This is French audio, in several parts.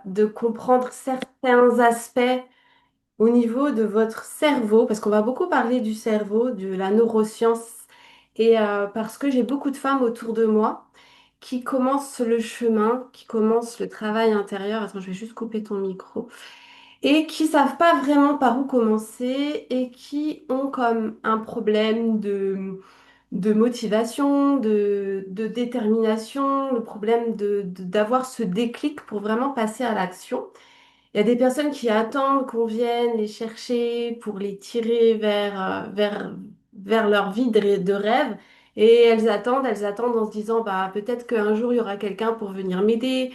de comprendre certains aspects au niveau de votre cerveau, parce qu'on va beaucoup parler du cerveau, de la neuroscience, et parce que j'ai beaucoup de femmes autour de moi qui commencent le chemin, qui commencent le travail intérieur. Attends, je vais juste couper ton micro. Et qui savent pas vraiment par où commencer et qui ont comme un problème de motivation, de détermination, le problème d'avoir ce déclic pour vraiment passer à l'action. Il y a des personnes qui attendent qu'on vienne les chercher pour les tirer vers leur vie de rêve. Et elles attendent en se disant, bah, peut-être qu'un jour il y aura quelqu'un pour venir m'aider.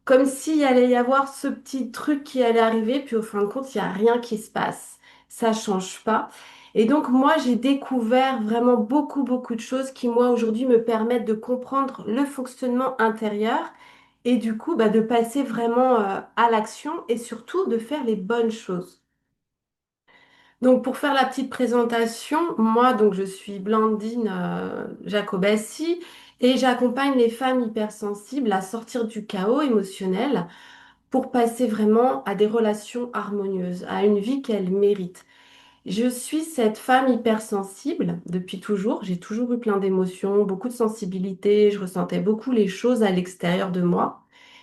Comme s'il allait y avoir ce petit truc qui allait arriver, puis au fin de compte, il n'y a rien qui se passe. Ça change pas. Et donc, moi, j'ai découvert vraiment beaucoup, beaucoup de choses qui, moi, aujourd'hui, me permettent de comprendre le fonctionnement intérieur et du coup, bah, de passer vraiment à l'action et surtout de faire les bonnes choses. Donc, pour faire la petite présentation, moi, donc, je suis Blandine Jacobassi et j'accompagne les femmes hypersensibles à sortir du chaos émotionnel pour passer vraiment à des relations harmonieuses, à une vie qu'elles méritent. Je suis cette femme hypersensible depuis toujours. J'ai toujours eu plein d'émotions, beaucoup de sensibilité. Je ressentais beaucoup les choses à l'extérieur de moi.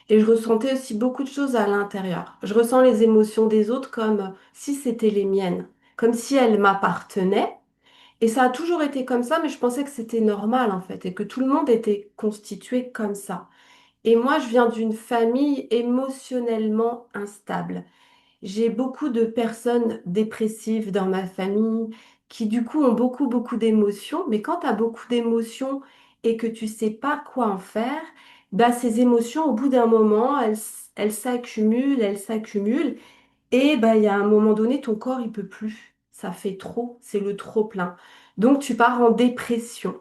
Et je ressentais aussi beaucoup de choses à l'intérieur. Je ressens les émotions des autres comme si c'était les miennes, comme si elles m'appartenaient. Et ça a toujours été comme ça, mais je pensais que c'était normal en fait, et que tout le monde était constitué comme ça. Et moi, je viens d'une famille émotionnellement instable. J'ai beaucoup de personnes dépressives dans ma famille qui du coup ont beaucoup beaucoup d'émotions, mais quand tu as beaucoup d'émotions et que tu sais pas quoi en faire, bah ces émotions au bout d'un moment, elles s'accumulent, elles s'accumulent et bah il y a un moment donné ton corps il peut plus. Ça fait trop, c'est le trop plein. Donc tu pars en dépression.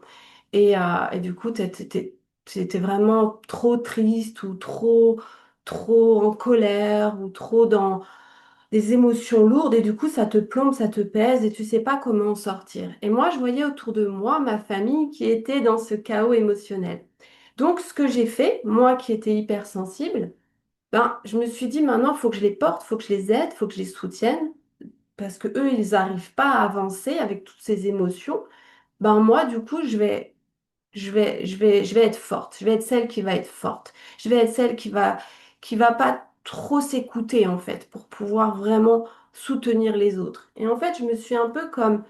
Et du coup, t'étais vraiment trop triste ou trop en colère ou trop dans des émotions lourdes et du coup, ça te plombe, ça te pèse et tu sais pas comment en sortir. Et moi, je voyais autour de moi ma famille qui était dans ce chaos émotionnel. Donc, ce que j'ai fait, moi qui étais hypersensible, ben, je me suis dit maintenant, il faut que je les porte, il faut que je les aide, il faut que je les soutienne parce que eux, ils n'arrivent pas à avancer avec toutes ces émotions. Ben moi, du coup, je vais être forte. Je vais être celle qui va être forte. Je vais être celle qui va pas trop s'écouter, en fait, pour pouvoir vraiment soutenir les autres. Et en fait, je me suis un peu comme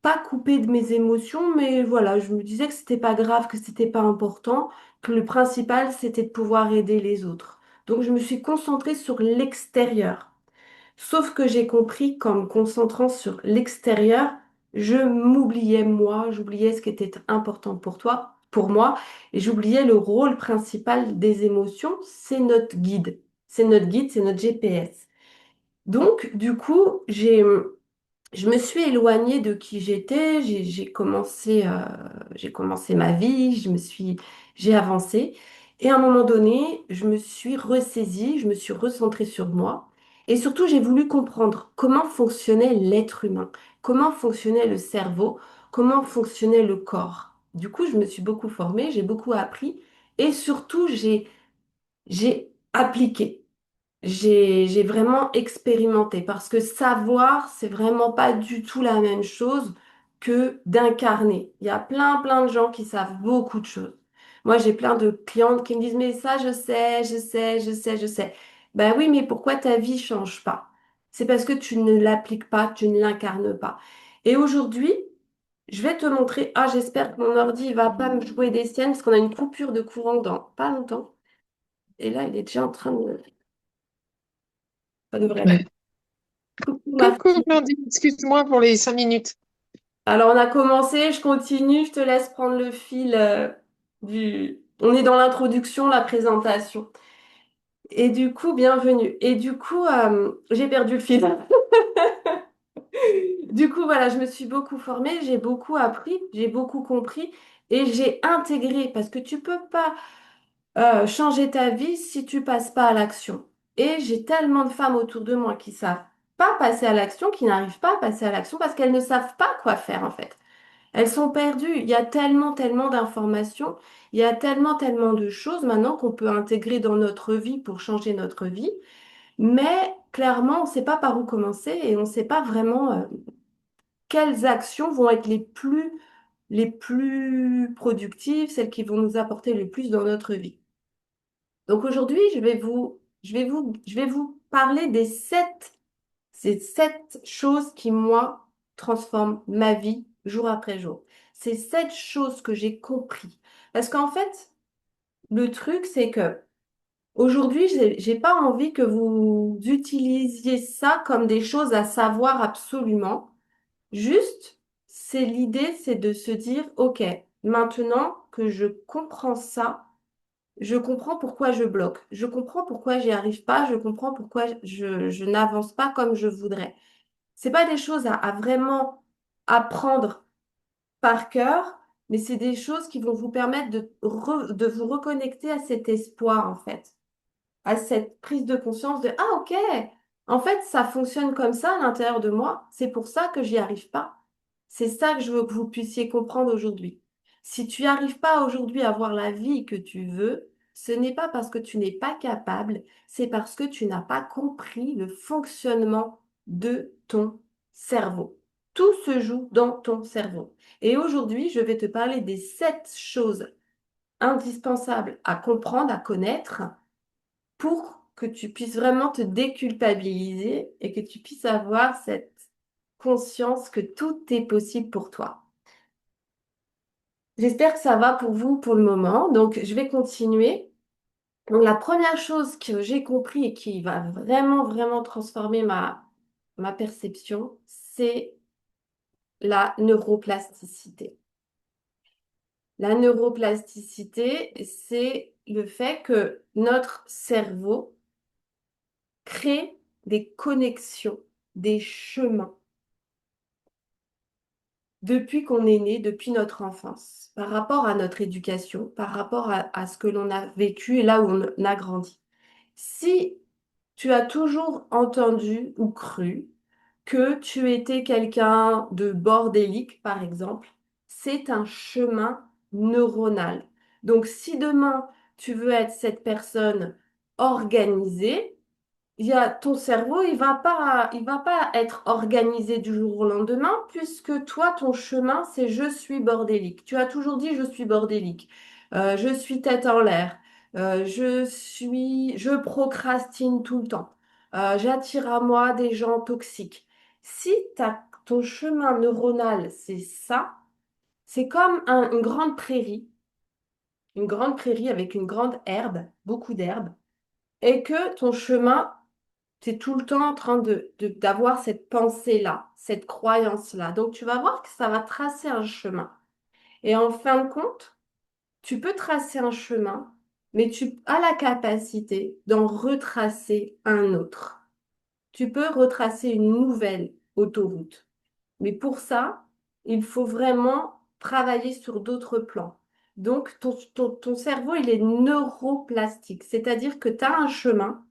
pas coupée de mes émotions, mais voilà, je me disais que c'était pas grave, que c'était pas important, que le principal, c'était de pouvoir aider les autres. Donc, je me suis concentrée sur l'extérieur. Sauf que j'ai compris qu'en me concentrant sur l'extérieur, je m'oubliais moi, j'oubliais ce qui était important pour toi, pour moi, et j'oubliais le rôle principal des émotions, c'est notre guide. C'est notre guide, c'est notre GPS. Donc, du coup, je me suis éloignée de qui j'étais, j'ai commencé ma vie, j'ai avancé. Et à un moment donné, je me suis ressaisie, je me suis recentrée sur moi. Et surtout, j'ai voulu comprendre comment fonctionnait l'être humain, comment fonctionnait le cerveau, comment fonctionnait le corps. Du coup, je me suis beaucoup formée, j'ai beaucoup appris et surtout, j'ai appliqué. J'ai vraiment expérimenté parce que savoir, c'est vraiment pas du tout la même chose que d'incarner. Il y a plein de gens qui savent beaucoup de choses. Moi, j'ai plein de clientes qui me disent, mais ça, je sais. Ben oui, mais pourquoi ta vie change pas? C'est parce que tu ne l'appliques pas, tu ne l'incarnes pas. Et aujourd'hui, je vais te montrer. Ah, j'espère que mon ordi, il va pas me jouer des siennes parce qu'on a une coupure de courant dans pas longtemps. Et là, il est déjà en train de... Ça devrait Ouais. Coucou ma Coucou, fille. Blandine, excuse-moi pour les 5 minutes. Alors on a commencé, je continue, je te laisse prendre le fil du... On est dans l'introduction, la présentation. Et du coup, bienvenue. Et du coup, j'ai perdu le fil. Du coup, voilà, je me suis beaucoup formée, j'ai beaucoup appris, j'ai beaucoup compris et j'ai intégré parce que tu peux pas changer ta vie si tu passes pas à l'action. Et j'ai tellement de femmes autour de moi qui savent pas passer à l'action, qui n'arrivent pas à passer à l'action parce qu'elles ne savent pas quoi faire en fait. Elles sont perdues. Il y a tellement, tellement d'informations, il y a tellement, tellement de choses maintenant qu'on peut intégrer dans notre vie pour changer notre vie. Mais clairement, on ne sait pas par où commencer et on ne sait pas vraiment quelles actions vont être les plus productives, celles qui vont nous apporter le plus dans notre vie. Donc aujourd'hui, je vais vous parler des ces 7 choses qui, moi, transforment ma vie jour après jour. Ces 7 choses que j'ai compris. Parce qu'en fait, le truc, c'est que aujourd'hui, j'ai pas envie que vous utilisiez ça comme des choses à savoir absolument. Juste, l'idée, c'est de se dire, OK, maintenant que je comprends ça, je comprends pourquoi je bloque. Je comprends pourquoi j'y arrive pas. Je comprends pourquoi je n'avance pas comme je voudrais. C'est pas des choses à vraiment apprendre par cœur, mais c'est des choses qui vont vous permettre de vous reconnecter à cet espoir, en fait, à cette prise de conscience de, ah, ok, en fait, ça fonctionne comme ça à l'intérieur de moi. C'est pour ça que j'y arrive pas. C'est ça que je veux que vous puissiez comprendre aujourd'hui. Si tu n'y arrives pas aujourd'hui à avoir la vie que tu veux, ce n'est pas parce que tu n'es pas capable, c'est parce que tu n'as pas compris le fonctionnement de ton cerveau. Tout se joue dans ton cerveau. Et aujourd'hui, je vais te parler des 7 choses indispensables à comprendre, à connaître pour que tu puisses vraiment te déculpabiliser et que tu puisses avoir cette conscience que tout est possible pour toi. J'espère que ça va pour vous pour le moment. Donc, je vais continuer. Donc, la première chose que j'ai compris et qui va vraiment, vraiment transformer ma perception, c'est la neuroplasticité. La neuroplasticité, c'est le fait que notre cerveau crée des connexions, des chemins depuis qu'on est né, depuis notre enfance, par rapport à notre éducation, par rapport à ce que l'on a vécu et là où on a grandi. Si tu as toujours entendu ou cru que tu étais quelqu'un de bordélique, par exemple, c'est un chemin neuronal. Donc, si demain tu veux être cette personne organisée, il y a ton cerveau, il va pas être organisé du jour au lendemain, puisque toi, ton chemin, c'est je suis bordélique. Tu as toujours dit je suis bordélique. Je suis tête en l'air. Je procrastine tout le temps. J'attire à moi des gens toxiques. Si ton chemin neuronal, c'est ça, c'est comme une grande prairie avec une grande herbe, beaucoup d'herbe, et que ton chemin tu es tout le temps en train d'avoir cette pensée-là, cette croyance-là. Donc, tu vas voir que ça va tracer un chemin. Et en fin de compte, tu peux tracer un chemin, mais tu as la capacité d'en retracer un autre. Tu peux retracer une nouvelle autoroute. Mais pour ça, il faut vraiment travailler sur d'autres plans. Donc, ton cerveau, il est neuroplastique, c'est-à-dire que tu as un chemin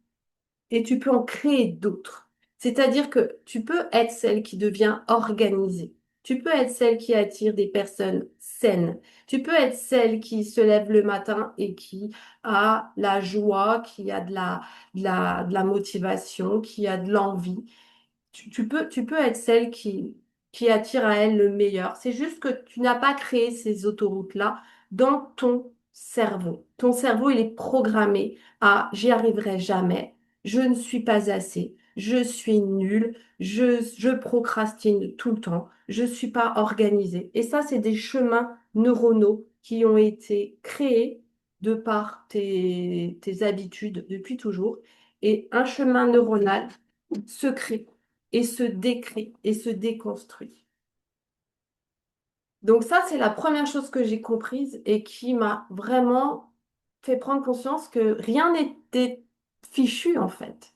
et tu peux en créer d'autres. C'est-à-dire que tu peux être celle qui devient organisée. Tu peux être celle qui attire des personnes saines. Tu peux être celle qui se lève le matin et qui a la joie, qui a de la motivation, qui a de l'envie. Tu peux être celle qui attire à elle le meilleur. C'est juste que tu n'as pas créé ces autoroutes-là dans ton cerveau. Ton cerveau, il est programmé à j'y arriverai jamais, je ne suis pas assez, je suis nulle, je procrastine tout le temps, je ne suis pas organisée. Et ça, c'est des chemins neuronaux qui ont été créés de par tes habitudes depuis toujours. Et un chemin neuronal se crée et se décrée et se déconstruit. Donc ça, c'est la première chose que j'ai comprise et qui m'a vraiment fait prendre conscience que rien n'était fichu en fait.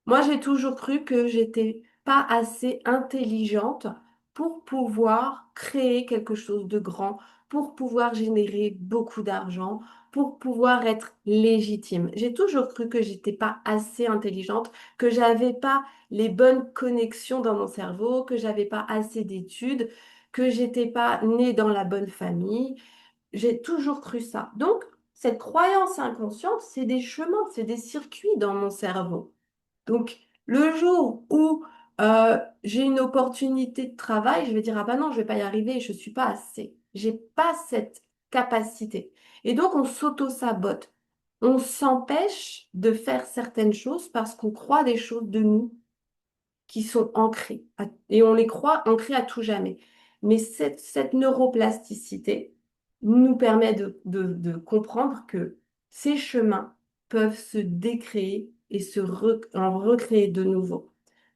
Moi, j'ai toujours cru que j'étais pas assez intelligente pour pouvoir créer quelque chose de grand, pour pouvoir générer beaucoup d'argent, pour pouvoir être légitime. J'ai toujours cru que j'étais pas assez intelligente, que j'avais pas les bonnes connexions dans mon cerveau, que j'avais pas assez d'études, que j'étais pas née dans la bonne famille. J'ai toujours cru ça. Donc, cette croyance inconsciente, c'est des chemins, c'est des circuits dans mon cerveau. Donc, le jour où j'ai une opportunité de travail, je vais dire, ah bah non, je vais pas y arriver, je suis pas assez. J'ai pas cette capacité. Et donc, on s'auto-sabote. On s'empêche de faire certaines choses parce qu'on croit des choses de nous qui sont ancrées. Et on les croit ancrées à tout jamais. Mais cette neuroplasticité nous permet de comprendre que ces chemins peuvent se décréer et en recréer de nouveau.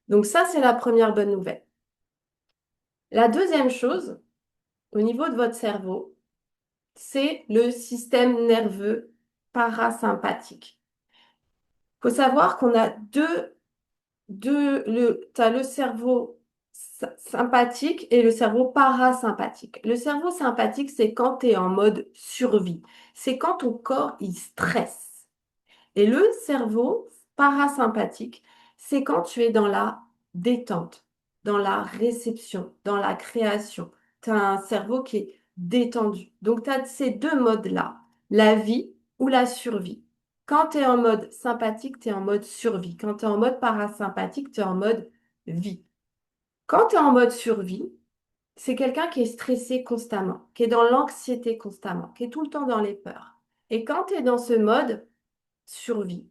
Donc ça, c'est la première bonne nouvelle. La deuxième chose, au niveau de votre cerveau, c'est le système nerveux parasympathique. Il faut savoir qu'on a t'as le cerveau sympathique et le cerveau parasympathique. Le cerveau sympathique, c'est quand tu es en mode survie. C'est quand ton corps, il stresse. Et le cerveau parasympathique, c'est quand tu es dans la détente, dans la réception, dans la création. Tu as un cerveau qui est détendu. Donc, tu as ces deux modes-là, la vie ou la survie. Quand tu es en mode sympathique, tu es en mode survie. Quand tu es en mode parasympathique, tu es en mode vie. Quand tu es en mode survie, c'est quelqu'un qui est stressé constamment, qui est dans l'anxiété constamment, qui est tout le temps dans les peurs. Et quand tu es dans ce mode survie,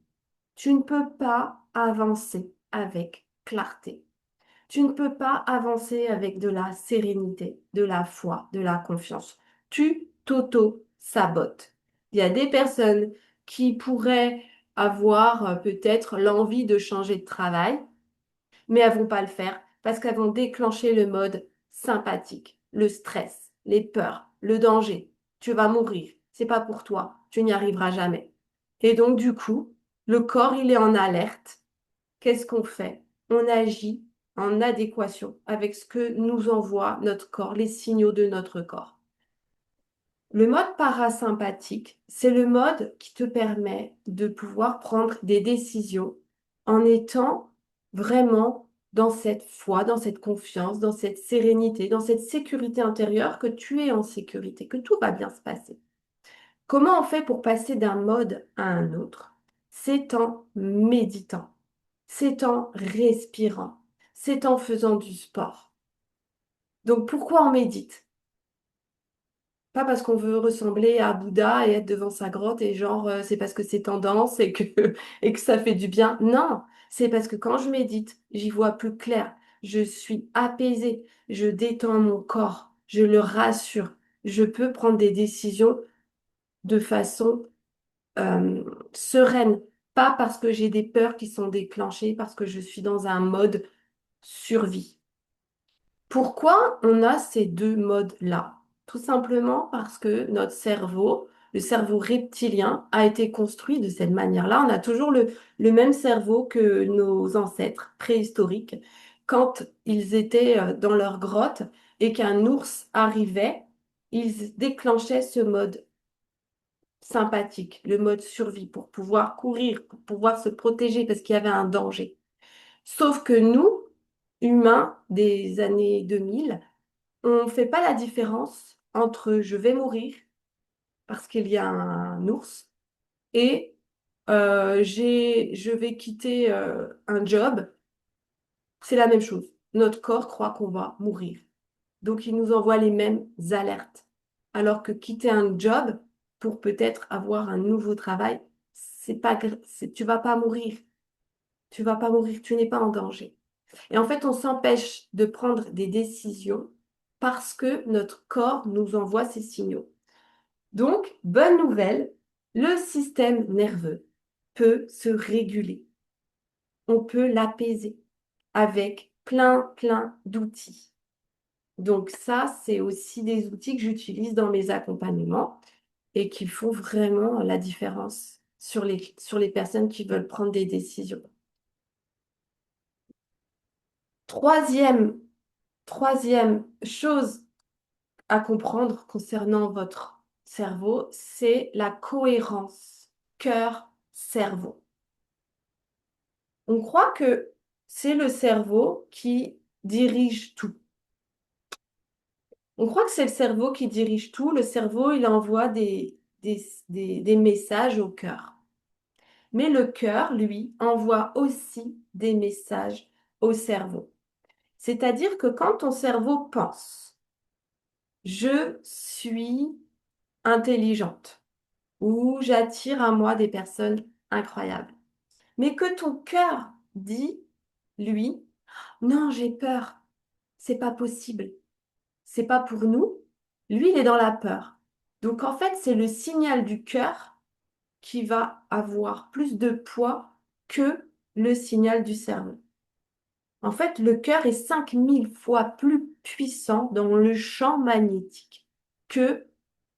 tu ne peux pas avancer avec clarté. Tu ne peux pas avancer avec de la sérénité, de la foi, de la confiance. Tu t'auto-sabotes. Il y a des personnes qui pourraient avoir peut-être l'envie de changer de travail, mais elles vont pas le faire parce qu'elles vont déclencher le mode sympathique, le stress, les peurs, le danger. Tu vas mourir, c'est pas pour toi, tu n'y arriveras jamais. Et donc du coup, le corps, il est en alerte. Qu'est-ce qu'on fait? On agit en adéquation avec ce que nous envoie notre corps, les signaux de notre corps. Le mode parasympathique, c'est le mode qui te permet de pouvoir prendre des décisions en étant vraiment dans cette foi, dans cette confiance, dans cette sérénité, dans cette sécurité intérieure, que tu es en sécurité, que tout va bien se passer. Comment on fait pour passer d'un mode à un autre? C'est en méditant, c'est en respirant, c'est en faisant du sport. Donc pourquoi on médite? Pas parce qu'on veut ressembler à Bouddha et être devant sa grotte et genre c'est parce que c'est tendance et que, et que ça fait du bien. Non, c'est parce que quand je médite, j'y vois plus clair. Je suis apaisée, je détends mon corps, je le rassure. Je peux prendre des décisions de façon euh, sereine, pas parce que j'ai des peurs qui sont déclenchées, parce que je suis dans un mode survie. Pourquoi on a ces deux modes-là? Tout simplement parce que notre cerveau, le cerveau reptilien, a été construit de cette manière-là. On a toujours le même cerveau que nos ancêtres préhistoriques. Quand ils étaient dans leur grotte et qu'un ours arrivait, ils déclenchaient ce mode sympathique, le mode survie, pour pouvoir courir, pour pouvoir se protéger parce qu'il y avait un danger. Sauf que nous, humains des années 2000, on ne fait pas la différence entre je vais mourir parce qu'il y a un ours et je vais quitter un job. C'est la même chose. Notre corps croit qu'on va mourir. Donc, il nous envoie les mêmes alertes. Alors que quitter un job pour peut-être avoir un nouveau travail, c'est pas, tu vas pas mourir. Tu vas pas mourir. Tu n'es pas en danger. Et en fait, on s'empêche de prendre des décisions parce que notre corps nous envoie ces signaux. Donc, bonne nouvelle, le système nerveux peut se réguler. On peut l'apaiser avec plein d'outils. Donc ça, c'est aussi des outils que j'utilise dans mes accompagnements et qui font vraiment la différence sur les personnes qui veulent prendre des décisions. Troisième, troisième chose à comprendre concernant votre cerveau, c'est la cohérence cœur-cerveau. On croit que c'est le cerveau qui dirige tout. On croit que c'est le cerveau qui dirige tout. Le cerveau, il envoie des messages au cœur. Mais le cœur, lui, envoie aussi des messages au cerveau. C'est-à-dire que quand ton cerveau pense, je suis intelligente ou j'attire à moi des personnes incroyables, mais que ton cœur dit, lui, non, j'ai peur, c'est pas possible, c'est pas pour nous, lui, il est dans la peur. Donc en fait, c'est le signal du cœur qui va avoir plus de poids que le signal du cerveau. En fait, le cœur est 5000 fois plus puissant dans le champ magnétique que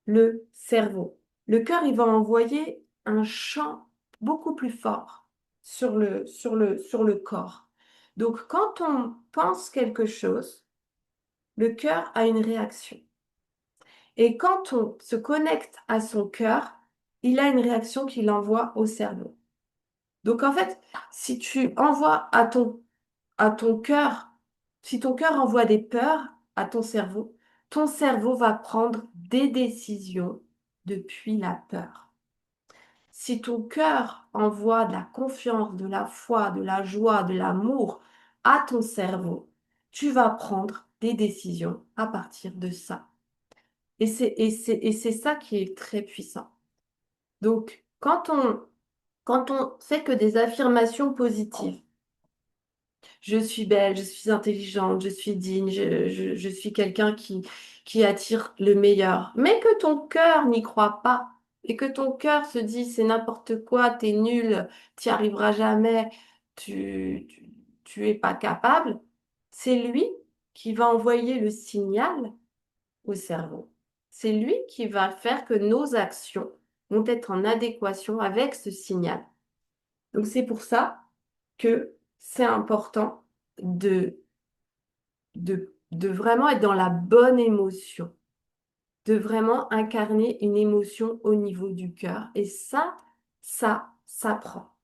le cerveau. Le cœur, il va envoyer un champ beaucoup plus fort sur le corps. Donc, quand on pense quelque chose, le cœur a une réaction. Et quand on se connecte à son cœur, il a une réaction qu'il envoie au cerveau. Donc, en fait, si tu envoies à ton cœur, si ton cœur envoie des peurs à ton cerveau va prendre des décisions depuis la peur. Si ton cœur envoie de la confiance, de la foi, de la joie, de l'amour à ton cerveau, tu vas prendre des décisions à partir de ça. Et c'est ça qui est très puissant. Donc, quand on fait que des affirmations positives, je suis belle, je suis intelligente, je suis digne, je suis quelqu'un qui attire le meilleur. Mais que ton cœur n'y croit pas et que ton cœur se dit c'est n'importe quoi, t'es nul, t'y arriveras jamais, tu es pas capable, c'est lui qui va envoyer le signal au cerveau. C'est lui qui va faire que nos actions vont être en adéquation avec ce signal. Donc c'est pour ça que c'est important de vraiment être dans la bonne émotion, de vraiment incarner une émotion au niveau du cœur. Et ça s'apprend.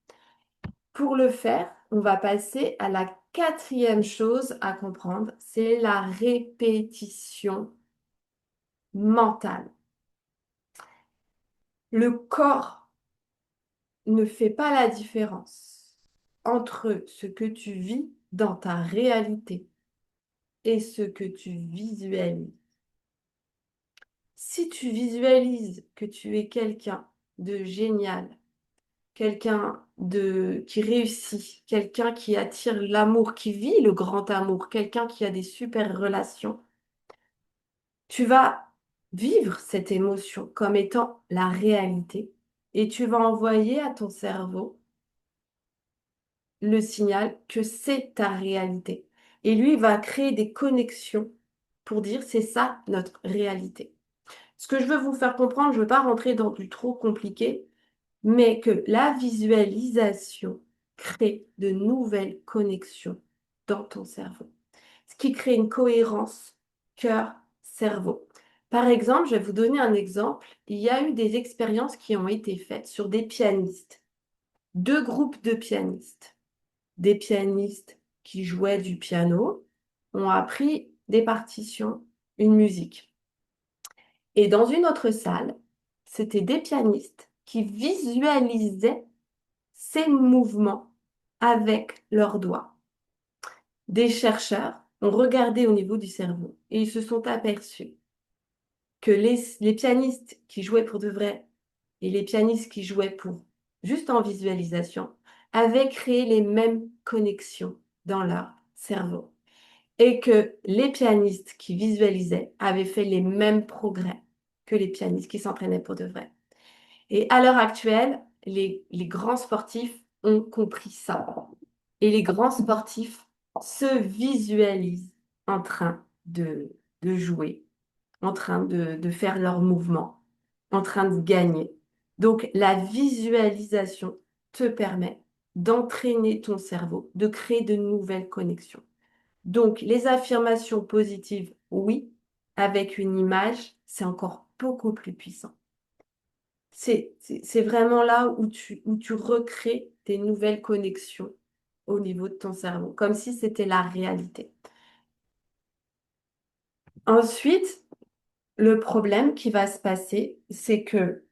Pour le faire, on va passer à la quatrième chose à comprendre, c'est la répétition mentale. Le corps ne fait pas la différence entre ce que tu vis dans ta réalité et ce que tu visualises. Si tu visualises que tu es quelqu'un de génial, quelqu'un de qui réussit, quelqu'un qui attire l'amour, qui vit le grand amour, quelqu'un qui a des super relations, tu vas vivre cette émotion comme étant la réalité et tu vas envoyer à ton cerveau le signal que c'est ta réalité. Et lui, il va créer des connexions pour dire c'est ça notre réalité. Ce que je veux vous faire comprendre, je ne veux pas rentrer dans du trop compliqué, mais que la visualisation crée de nouvelles connexions dans ton cerveau, ce qui crée une cohérence cœur-cerveau. Par exemple, je vais vous donner un exemple. Il y a eu des expériences qui ont été faites sur des pianistes, deux groupes de pianistes. Des pianistes qui jouaient du piano ont appris des partitions, une musique. Et dans une autre salle, c'était des pianistes qui visualisaient ces mouvements avec leurs doigts. Des chercheurs ont regardé au niveau du cerveau et ils se sont aperçus que les pianistes qui jouaient pour de vrai et les pianistes qui jouaient pour juste en visualisation avaient créé les mêmes connexions dans leur cerveau et que les pianistes qui visualisaient avaient fait les mêmes progrès que les pianistes qui s'entraînaient pour de vrai. Et à l'heure actuelle, les grands sportifs ont compris ça. Et les grands sportifs se visualisent en train de jouer, en train de faire leurs mouvements, en train de gagner. Donc la visualisation te permet d'entraîner ton cerveau, de créer de nouvelles connexions. Donc les affirmations positives, oui, avec une image, c'est encore beaucoup plus puissant. C'est vraiment là où tu recrées des nouvelles connexions au niveau de ton cerveau, comme si c'était la réalité. Ensuite, Le problème qui va se passer, c'est que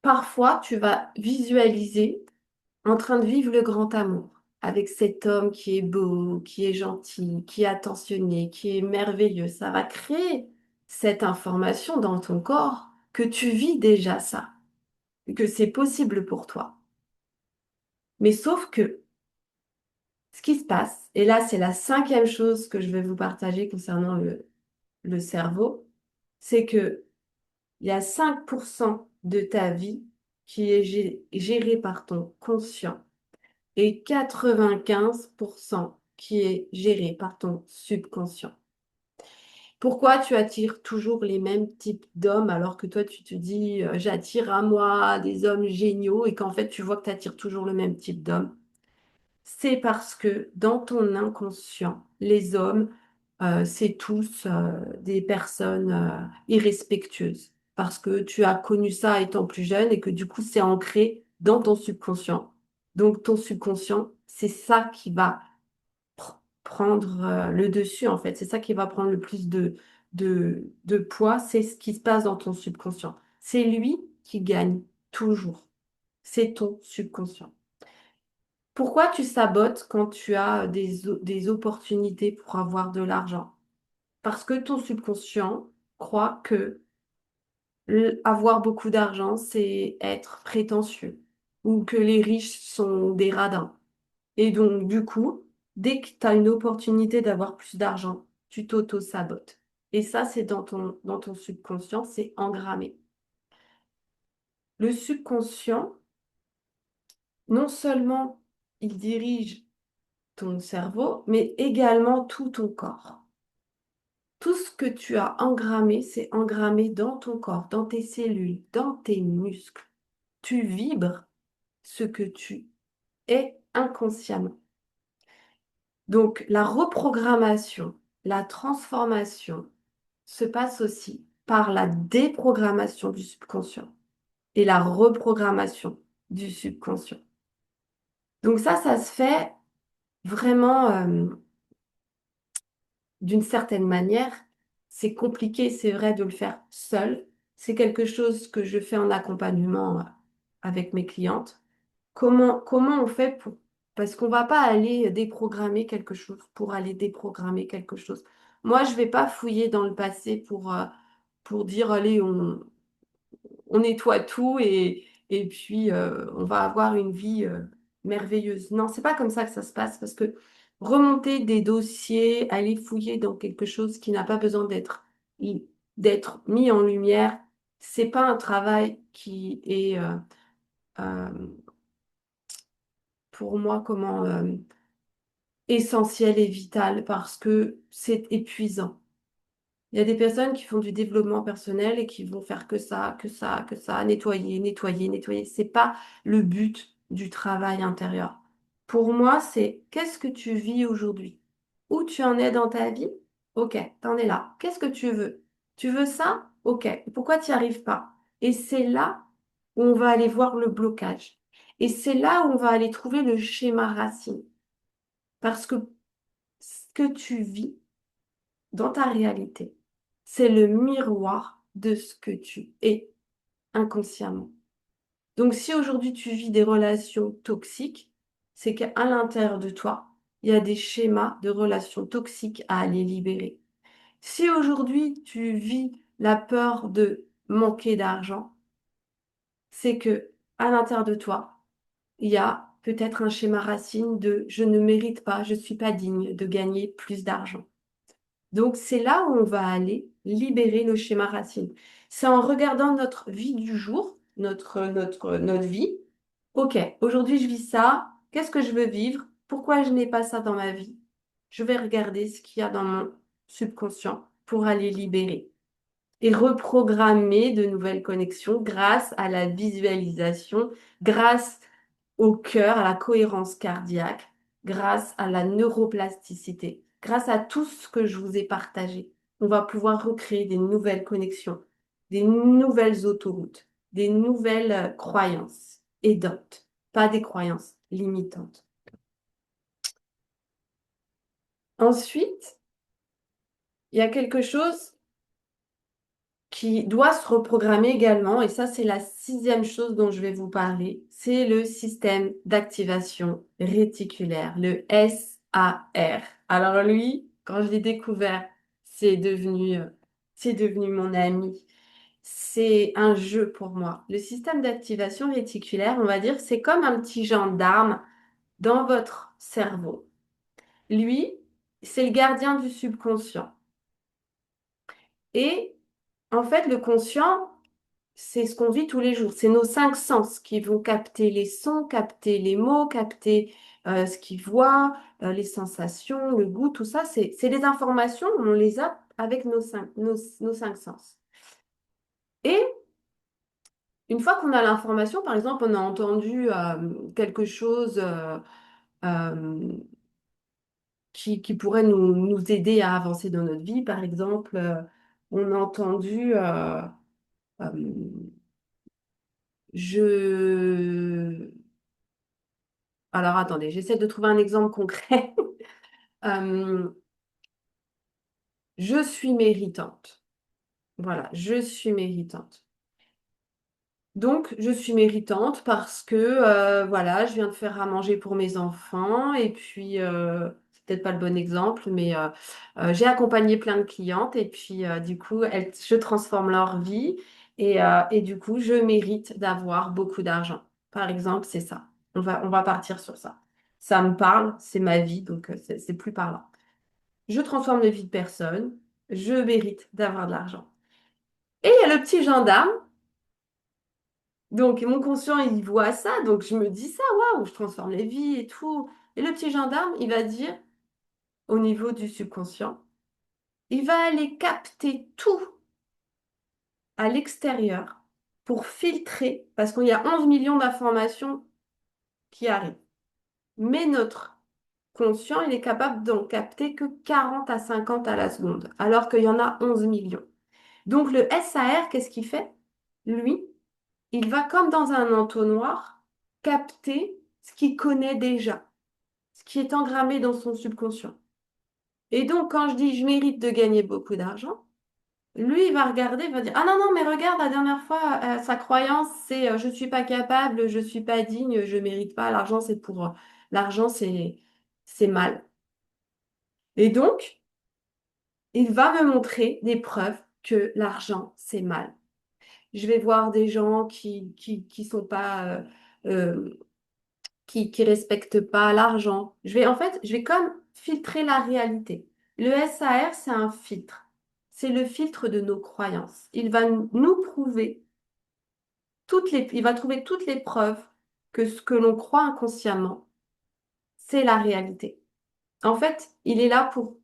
parfois, tu vas visualiser en train de vivre le grand amour avec cet homme qui est beau, qui est gentil, qui est attentionné, qui est merveilleux. Ça va créer cette information dans ton corps que tu vis déjà ça, que c'est possible pour toi. Mais sauf que ce qui se passe, et là c'est la cinquième chose que je vais vous partager concernant le cerveau, c'est que il y a 5% de ta vie qui est géré par ton conscient et 95% qui est géré par ton subconscient. Pourquoi tu attires toujours les mêmes types d'hommes alors que toi tu te dis j'attire à moi des hommes géniaux et qu'en fait tu vois que tu attires toujours le même type d'homme? C'est parce que dans ton inconscient, les hommes, c'est tous des personnes irrespectueuses. Parce que tu as connu ça étant plus jeune et que du coup, c'est ancré dans ton subconscient. Donc, ton subconscient, c'est ça qui va prendre le dessus, en fait. C'est ça qui va prendre le plus de poids. C'est ce qui se passe dans ton subconscient. C'est lui qui gagne toujours. C'est ton subconscient. Pourquoi tu sabotes quand tu as des opportunités pour avoir de l'argent? Parce que ton subconscient croit que avoir beaucoup d'argent, c'est être prétentieux ou que les riches sont des radins. Et donc, du coup, dès que tu as une opportunité d'avoir plus d'argent, tu t'auto-sabotes. Et ça, c'est dans ton subconscient, c'est engrammé. Le subconscient, non seulement il dirige ton cerveau, mais également tout ton corps. Tout ce que tu as engrammé, c'est engrammé dans ton corps, dans tes cellules, dans tes muscles. Tu vibres ce que tu es inconsciemment. Donc, la reprogrammation, la transformation se passe aussi par la déprogrammation du subconscient et la reprogrammation du subconscient. Donc ça se fait vraiment d'une certaine manière, c'est compliqué, c'est vrai, de le faire seul. C'est quelque chose que je fais en accompagnement avec mes clientes. Comment on fait pour... Parce qu'on va pas aller déprogrammer quelque chose pour aller déprogrammer quelque chose. Moi, je vais pas fouiller dans le passé pour dire, allez, on nettoie tout et puis on va avoir une vie merveilleuse. Non, c'est pas comme ça que ça se passe parce que remonter des dossiers, aller fouiller dans quelque chose qui n'a pas besoin d'être mis en lumière, c'est pas un travail qui est euh, pour moi essentiel et vital parce que c'est épuisant. Il y a des personnes qui font du développement personnel et qui vont faire que ça, que ça, que ça, nettoyer, nettoyer, nettoyer. C'est pas le but du travail intérieur. Pour moi, c'est qu'est-ce que tu vis aujourd'hui? Où tu en es dans ta vie? Ok, t'en es là. Qu'est-ce que tu veux? Tu veux ça? Ok. Pourquoi tu n'y arrives pas? Et c'est là où on va aller voir le blocage. Et c'est là où on va aller trouver le schéma racine. Parce que ce que tu vis, dans ta réalité, c'est le miroir de ce que tu es inconsciemment. Donc si aujourd'hui tu vis des relations toxiques, c'est qu'à l'intérieur de toi, il y a des schémas de relations toxiques à aller libérer. Si aujourd'hui tu vis la peur de manquer d'argent, c'est que à l'intérieur de toi, il y a peut-être un schéma racine de je ne mérite pas, je ne suis pas digne de gagner plus d'argent. Donc, c'est là où on va aller libérer nos schémas racines. C'est en regardant notre vie du jour, notre vie. OK, aujourd'hui, je vis ça. Qu'est-ce que je veux vivre? Pourquoi je n'ai pas ça dans ma vie? Je vais regarder ce qu'il y a dans mon subconscient pour aller libérer et reprogrammer de nouvelles connexions grâce à la visualisation, grâce au cœur, à la cohérence cardiaque, grâce à la neuroplasticité, grâce à tout ce que je vous ai partagé. On va pouvoir recréer des nouvelles connexions, des nouvelles autoroutes, des nouvelles croyances aidantes, pas des croyances limitantes. Ensuite, il y a quelque chose. qui doit se reprogrammer également, et ça c'est la sixième chose dont je vais vous parler, c'est le système d'activation réticulaire, le SAR. Alors lui, quand je l'ai découvert, c'est devenu, euh, c'est devenu mon ami. C'est un jeu pour moi. Le système d'activation réticulaire, on va dire, c'est comme un petit gendarme dans votre cerveau. Lui, c'est le gardien du subconscient. Et en fait, le conscient, c'est ce qu'on vit tous les jours. C'est nos cinq sens qui vont capter les sons, capter les mots, capter ce qu'ils voient, les sensations, le goût, tout ça. C'est les informations, on les a avec nos cinq sens. Et une fois qu'on a l'information, par exemple, on a entendu quelque chose euh, qui pourrait nous aider à avancer dans notre vie. Par exemple, on a entendu euh, je... Alors attendez, j'essaie de trouver un exemple concret. Euh, je suis méritante. Voilà, je suis méritante. Donc, je suis méritante parce que voilà, je viens de faire à manger pour mes enfants et puis c'est peut-être pas le bon exemple, mais j'ai accompagné plein de clientes et puis du coup, je transforme leur vie et du coup, je mérite d'avoir beaucoup d'argent. Par exemple, c'est ça. On va partir sur ça. Ça me parle, c'est ma vie, donc c'est plus parlant. Je transforme la vie de personne, je mérite d'avoir de l'argent. Et il y a le petit gendarme. Donc, mon conscient, il voit ça, donc je me dis ça, waouh, je transforme les vies et tout. Et le petit gendarme, il va dire, au niveau du subconscient, il va aller capter tout à l'extérieur pour filtrer, parce qu'il y a 11 millions d'informations qui arrivent. Mais notre conscient, il est capable d'en capter que 40 à 50 à la seconde, alors qu'il y en a 11 millions. Donc, le SAR, qu'est-ce qu'il fait? Lui, il va comme dans un entonnoir capter ce qu'il connaît déjà, ce qui est engrammé dans son subconscient. Et donc, quand je dis je mérite de gagner beaucoup d'argent, lui, il va regarder, il va dire, ah non, non, mais regarde, la dernière fois, sa croyance, c'est je suis pas capable, je suis pas digne, je mérite pas, l'argent, c'est pour... l'argent, c'est mal. Et donc, il va me montrer des preuves que l'argent, c'est mal. Je vais voir des gens qui sont pas... qui respectent pas l'argent. En fait, je vais comme filtrer la réalité. Le SAR, c'est un filtre. C'est le filtre de nos croyances. Il va nous prouver il va trouver toutes les preuves que ce que l'on croit inconsciemment, c'est la réalité. En fait, il est là pour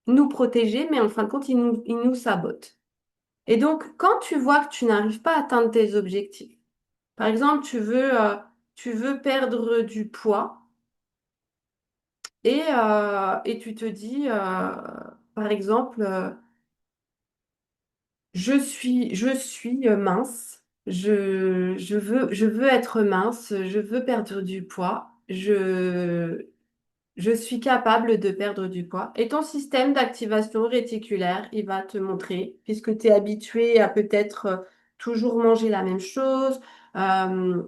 nous protéger, mais en fin de compte, il nous sabote. Et donc, quand tu vois que tu n'arrives pas à atteindre tes objectifs, par exemple, tu veux perdre du poids, et tu te dis, par exemple, je suis mince, je veux être mince, je veux perdre du poids, je suis capable de perdre du poids. Et ton système d'activation réticulaire, il va te montrer, puisque tu es habitué à peut-être toujours manger la même chose, euh,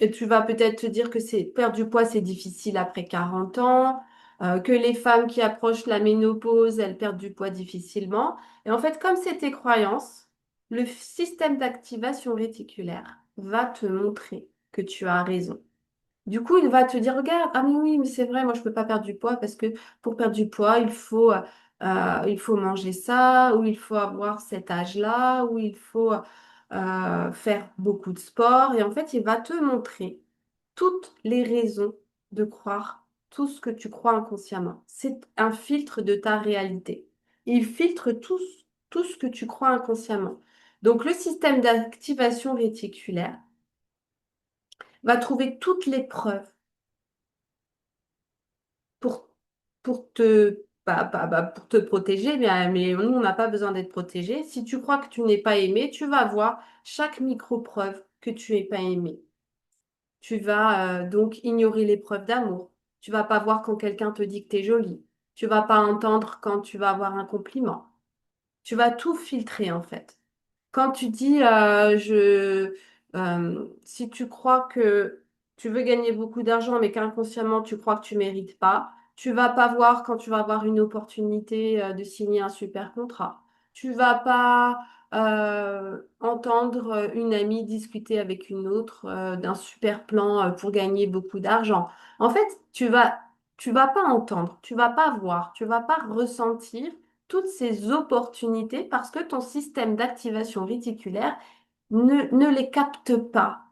et tu vas peut-être te dire que perdre du poids, c'est difficile après 40 ans, que les femmes qui approchent la ménopause, elles perdent du poids difficilement. Et en fait, comme c'est tes croyances, le système d'activation réticulaire va te montrer que tu as raison. Du coup, il va te dire, regarde, ah mais oui, mais c'est vrai, moi je peux pas perdre du poids parce que pour perdre du poids, il faut manger ça, ou il faut avoir cet âge-là, ou il faut faire beaucoup de sport. Et en fait, il va te montrer toutes les raisons de croire tout ce que tu crois inconsciemment. C'est un filtre de ta réalité. Il filtre tout ce que tu crois inconsciemment. Donc, le système d'activation réticulaire va trouver toutes les preuves pour, pour te protéger, mais nous, on n'a pas besoin d'être protégé. Si tu crois que tu n'es pas aimé, tu vas voir chaque micro-preuve que tu n'es pas aimé. Tu vas donc ignorer les preuves d'amour. Tu vas pas voir quand quelqu'un te dit que tu es jolie. Tu vas pas entendre quand tu vas avoir un compliment. Tu vas tout filtrer en fait. Quand tu dis, si tu crois que tu veux gagner beaucoup d'argent, mais qu'inconsciemment tu crois que tu mérites pas, tu vas pas voir quand tu vas avoir une opportunité, de signer un super contrat. Tu vas pas, entendre une amie discuter avec une autre, d'un super plan, pour gagner beaucoup d'argent. En fait, tu vas pas entendre, tu vas pas voir, tu vas pas ressentir toutes ces opportunités parce que ton système d'activation réticulaire ne les capte pas.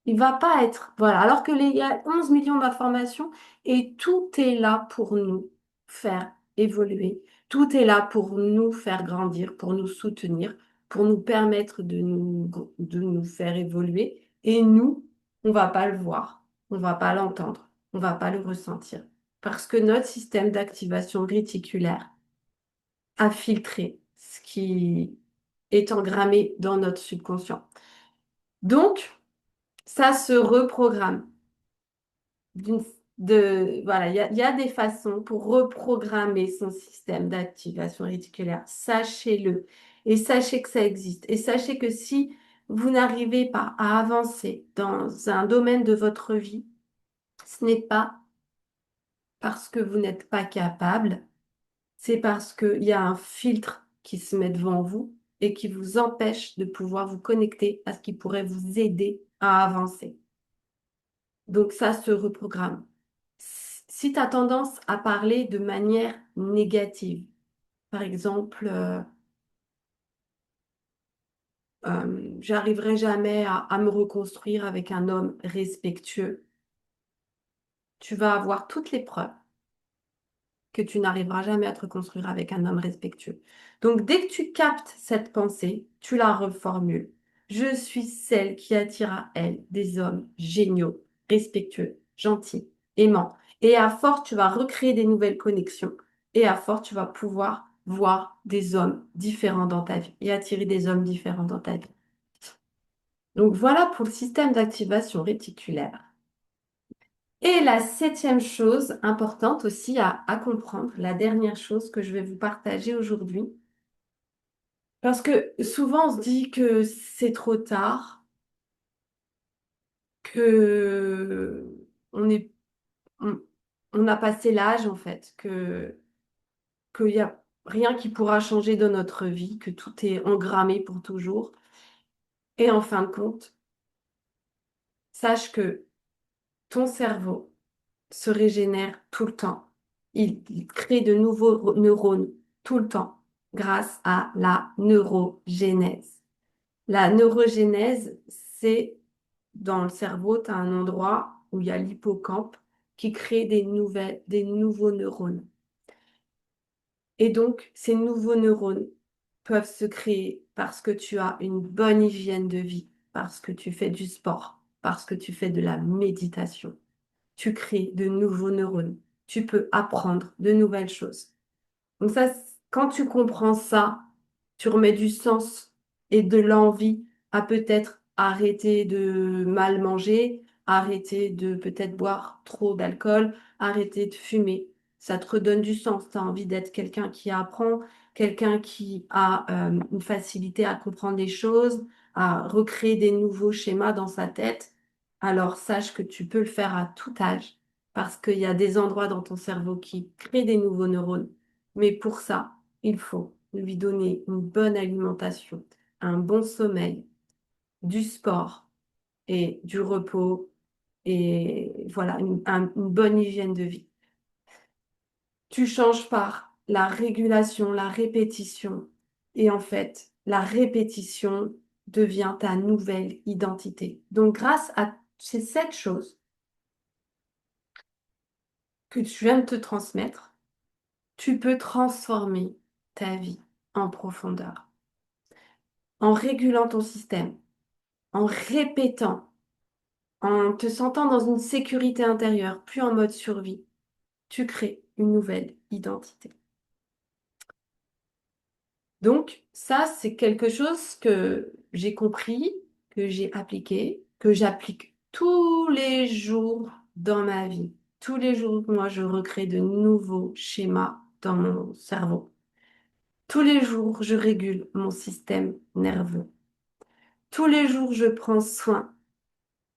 Il va pas être, voilà. Alors que il y a 11 millions d'informations et tout est là pour nous faire évoluer. Tout est là pour nous faire grandir, pour nous soutenir, pour nous permettre de nous faire évoluer. Et nous, on va pas le voir, on va pas l'entendre, on va pas le ressentir. Parce que notre système d'activation réticulaire à filtrer ce qui est engrammé dans notre subconscient. Donc, ça se reprogramme. Voilà, il y a des façons pour reprogrammer son système d'activation réticulaire. Sachez-le. Et sachez que ça existe. Et sachez que si vous n'arrivez pas à avancer dans un domaine de votre vie, ce n'est pas parce que vous n'êtes pas capable. C'est parce qu'il y a un filtre qui se met devant vous et qui vous empêche de pouvoir vous connecter à ce qui pourrait vous aider à avancer. Donc ça se reprogramme. Si tu as tendance à parler de manière négative, par exemple, j'arriverai jamais à me reconstruire avec un homme respectueux, tu vas avoir toutes les preuves que tu n'arriveras jamais à te reconstruire avec un homme respectueux. Donc, dès que tu captes cette pensée, tu la reformules. Je suis celle qui attire à elle des hommes géniaux, respectueux, gentils, aimants. Et à force, tu vas recréer des nouvelles connexions. Et à force, tu vas pouvoir voir des hommes différents dans ta vie et attirer des hommes différents dans ta vie. Donc, voilà pour le système d'activation réticulaire. Et la septième chose importante aussi à comprendre, la dernière chose que je vais vous partager aujourd'hui, parce que souvent on se dit que c'est trop tard, que on est, on, on a passé l'âge en fait, qu'il n'y a rien qui pourra changer dans notre vie, que tout est engrammé pour toujours. Et en fin de compte, sache que ton cerveau se régénère tout le temps. Il crée de nouveaux neurones tout le temps grâce à la neurogénèse. La neurogénèse, c'est dans le cerveau, tu as un endroit où il y a l'hippocampe qui crée des nouveaux neurones. Et donc, ces nouveaux neurones peuvent se créer parce que tu as une bonne hygiène de vie, parce que tu fais du sport, parce que tu fais de la méditation, tu crées de nouveaux neurones. Tu peux apprendre de nouvelles choses. Donc ça, quand tu comprends ça, tu remets du sens et de l'envie à peut-être arrêter de mal manger, arrêter de peut-être boire trop d'alcool, arrêter de fumer. Ça te redonne du sens. Tu as envie d'être quelqu'un qui apprend, quelqu'un qui a une facilité à comprendre les choses, à recréer des nouveaux schémas dans sa tête. Alors sache que tu peux le faire à tout âge parce qu'il y a des endroits dans ton cerveau qui créent des nouveaux neurones. Mais pour ça, il faut lui donner une bonne alimentation, un bon sommeil, du sport et du repos et voilà, une bonne hygiène de vie. Tu changes par la régulation, la répétition et en fait, la répétition devient ta nouvelle identité. Donc grâce à ces 7 choses que je viens de te transmettre, tu peux transformer ta vie en profondeur en régulant ton système, en répétant, en te sentant dans une sécurité intérieure, plus en mode survie. Tu crées une nouvelle identité. Donc, ça, c'est quelque chose que j'ai compris, que j'ai appliqué, que j'applique tous les jours dans ma vie. Tous les jours, moi, je recrée de nouveaux schémas dans mon cerveau. Tous les jours, je régule mon système nerveux. Tous les jours, je prends soin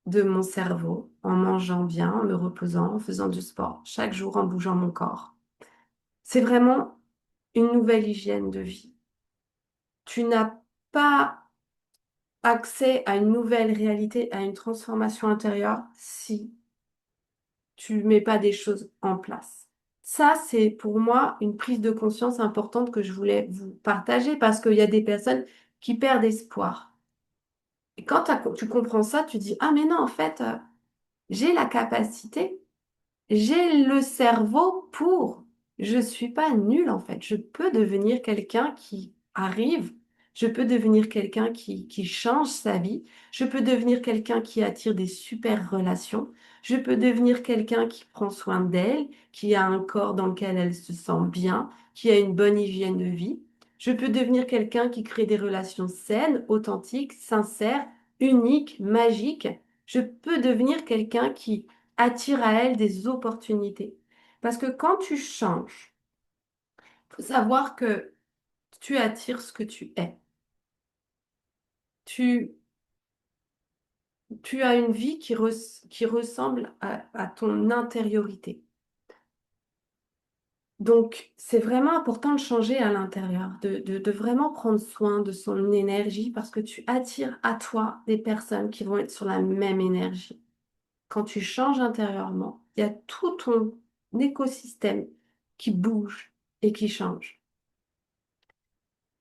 de mon cerveau en mangeant bien, en me reposant, en faisant du sport, chaque jour en bougeant mon corps. C'est vraiment une nouvelle hygiène de vie. Tu n'as pas accès à une nouvelle réalité, à une transformation intérieure si tu mets pas des choses en place. Ça, c'est pour moi une prise de conscience importante que je voulais vous partager parce qu'il y a des personnes qui perdent espoir. Et quand tu comprends ça, tu dis, ah mais non, en fait, j'ai la capacité. J'ai le cerveau pour. Je suis pas nulle en fait. Je peux devenir quelqu'un qui arrive. Je peux devenir quelqu'un qui change sa vie. Je peux devenir quelqu'un qui attire des super relations. Je peux devenir quelqu'un qui prend soin d'elle, qui a un corps dans lequel elle se sent bien, qui a une bonne hygiène de vie. Je peux devenir quelqu'un qui crée des relations saines, authentiques, sincères, uniques, magiques. Je peux devenir quelqu'un qui attire à elle des opportunités. Parce que quand tu changes, il faut savoir que tu attires ce que tu es. Tu, tu as une vie qui ressemble à ton intériorité. Donc, c'est vraiment important de changer à l'intérieur, de vraiment prendre soin de son énergie parce que tu attires à toi des personnes qui vont être sur la même énergie. Quand tu changes intérieurement, il y a tout ton écosystème qui bouge et qui change.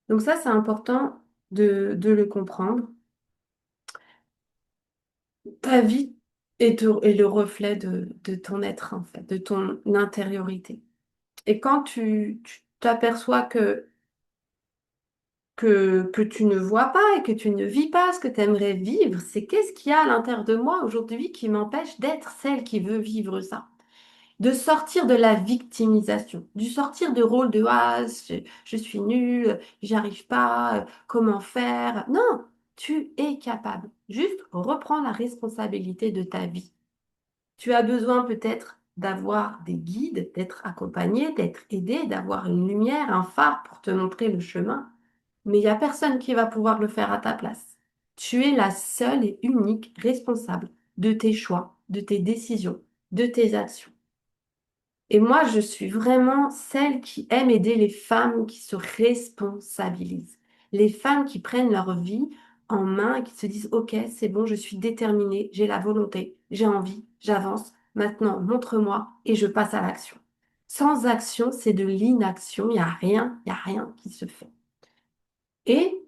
Donc ça, c'est important de le comprendre. Ta vie est le reflet de ton être, en fait, de ton intériorité. Et quand tu t'aperçois que tu ne vois pas et que tu ne vis pas ce que tu aimerais vivre, c'est qu'est-ce qu'il y a à l'intérieur de moi aujourd'hui qui m'empêche d'être celle qui veut vivre ça? De sortir de la victimisation, du sortir de rôle de ah, je suis nulle, j'y arrive pas, comment faire? Non, tu es capable. Juste reprends la responsabilité de ta vie. Tu as besoin peut-être d'avoir des guides, d'être accompagné, d'être aidé, d'avoir une lumière, un phare pour te montrer le chemin, mais il n'y a personne qui va pouvoir le faire à ta place. Tu es la seule et unique responsable de tes choix, de tes décisions, de tes actions. Et moi, je suis vraiment celle qui aime aider les femmes qui se responsabilisent. Les femmes qui prennent leur vie en main et qui se disent, OK, c'est bon, je suis déterminée, j'ai la volonté, j'ai envie, j'avance. Maintenant, montre-moi et je passe à l'action. Sans action, c'est de l'inaction. Il y a rien qui se fait. Et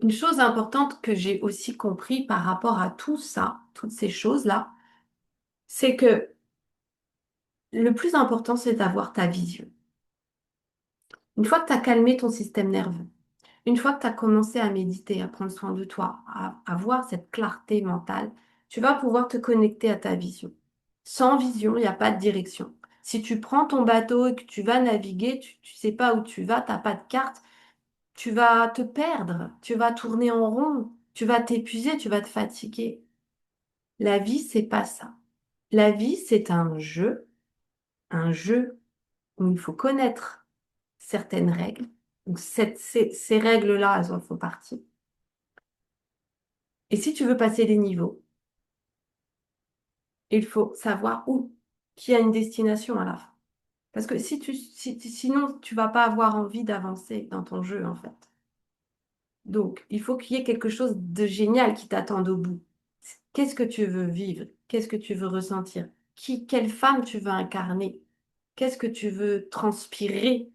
une chose importante que j'ai aussi compris par rapport à tout ça, toutes ces choses-là, c'est que le plus important, c'est d'avoir ta vision. Une fois que tu as calmé ton système nerveux, une fois que tu as commencé à méditer, à prendre soin de toi, à avoir cette clarté mentale, tu vas pouvoir te connecter à ta vision. Sans vision, il n'y a pas de direction. Si tu prends ton bateau et que tu vas naviguer, tu ne sais pas où tu vas, tu n'as pas de carte, tu vas te perdre, tu vas tourner en rond, tu vas t'épuiser, tu vas te fatiguer. La vie, c'est pas ça. La vie, c'est un jeu où il faut connaître certaines règles. Donc, ces règles-là, elles en font partie. Et si tu veux passer des niveaux, il faut savoir où, qu'il y a une destination à la fin. Parce que sinon, tu vas pas avoir envie d'avancer dans ton jeu, en fait. Donc, il faut qu'il y ait quelque chose de génial qui t'attende au bout. Qu'est-ce que tu veux vivre? Qu'est-ce que tu veux ressentir? Quelle femme tu veux incarner? Qu'est-ce que tu veux transpirer?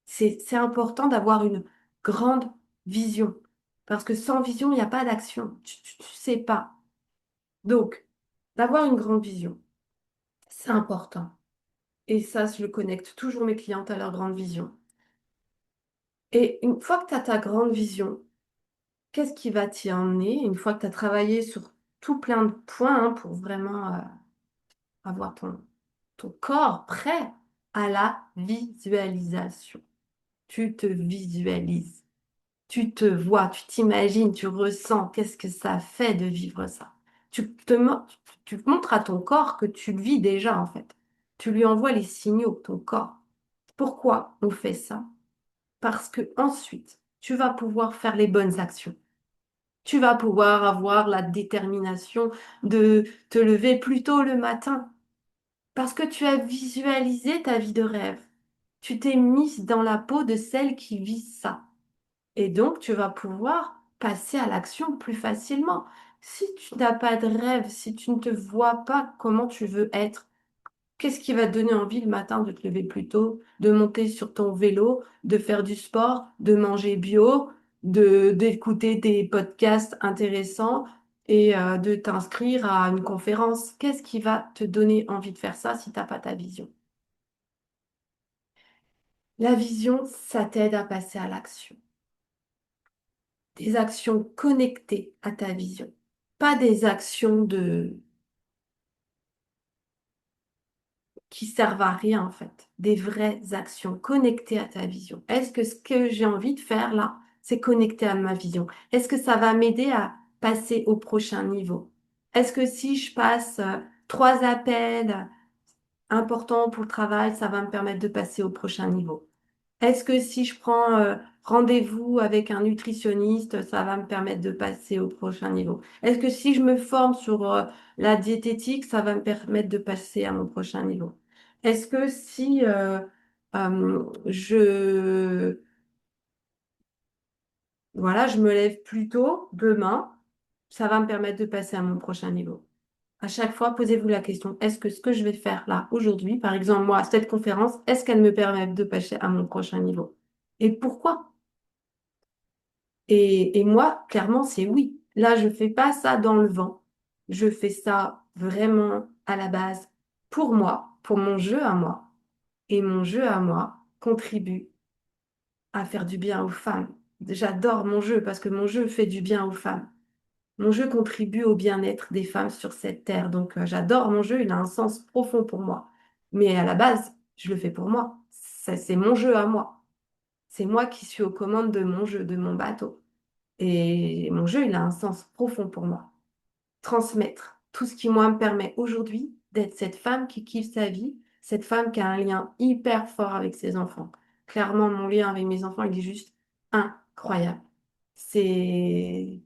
C'est important d'avoir une grande vision. Parce que sans vision, il n'y a pas d'action. Tu sais pas. Donc, d'avoir une grande vision, c'est important. Et ça, je le connecte toujours mes clientes à leur grande vision. Et une fois que tu as ta grande vision, qu'est-ce qui va t'y emmener? Une fois que tu as travaillé sur tout plein de points pour vraiment avoir ton corps prêt à la visualisation. Tu te visualises. Tu te vois, tu t'imagines, tu ressens, qu'est-ce que ça fait de vivre ça. Tu montres à ton corps que tu le vis déjà en fait. Tu lui envoies les signaux, ton corps. Pourquoi on fait ça? Parce que ensuite, tu vas pouvoir faire les bonnes actions. Tu vas pouvoir avoir la détermination de te lever plus tôt le matin parce que tu as visualisé ta vie de rêve. Tu t'es mise dans la peau de celle qui vit ça. Et donc, tu vas pouvoir passer à l'action plus facilement. Si tu n'as pas de rêve, si tu ne te vois pas comment tu veux être, qu'est-ce qui va te donner envie le matin de te lever plus tôt, de monter sur ton vélo, de faire du sport, de manger bio, d'écouter des podcasts intéressants et de t'inscrire à une conférence? Qu'est-ce qui va te donner envie de faire ça si t'as pas ta vision? La vision, ça t'aide à passer à l'action. Des actions connectées à ta vision, pas des actions qui servent à rien en fait, des vraies actions connectées à ta vision. Est-ce que ce que j'ai envie de faire là, c'est connecté à ma vision? Est-ce que ça va m'aider à passer au prochain niveau? Est-ce que si je passe 3 appels importants pour le travail, ça va me permettre de passer au prochain niveau? Est-ce que si je prends rendez-vous avec un nutritionniste, ça va me permettre de passer au prochain niveau? Est-ce que si je me forme sur la diététique, ça va me permettre de passer à mon prochain niveau? Est-ce que si voilà, je me lève plus tôt demain, ça va me permettre de passer à mon prochain niveau? À chaque fois, posez-vous la question, est-ce que ce que je vais faire là, aujourd'hui, par exemple, moi, cette conférence, est-ce qu'elle me permet de passer à mon prochain niveau? Et pourquoi? Et moi, clairement, c'est oui. Là, je fais pas ça dans le vent. Je fais ça vraiment à la base pour moi, pour mon jeu à moi. Et mon jeu à moi contribue à faire du bien aux femmes. J'adore mon jeu parce que mon jeu fait du bien aux femmes. Mon jeu contribue au bien-être des femmes sur cette terre. Donc, j'adore mon jeu. Il a un sens profond pour moi. Mais à la base, je le fais pour moi. Ça, c'est mon jeu à moi. C'est moi qui suis aux commandes de mon jeu, de mon bateau. Et mon jeu, il a un sens profond pour moi. Transmettre tout ce qui, moi, me permet aujourd'hui d'être cette femme qui kiffe sa vie, cette femme qui a un lien hyper fort avec ses enfants. Clairement, mon lien avec mes enfants, il est juste incroyable. C'est...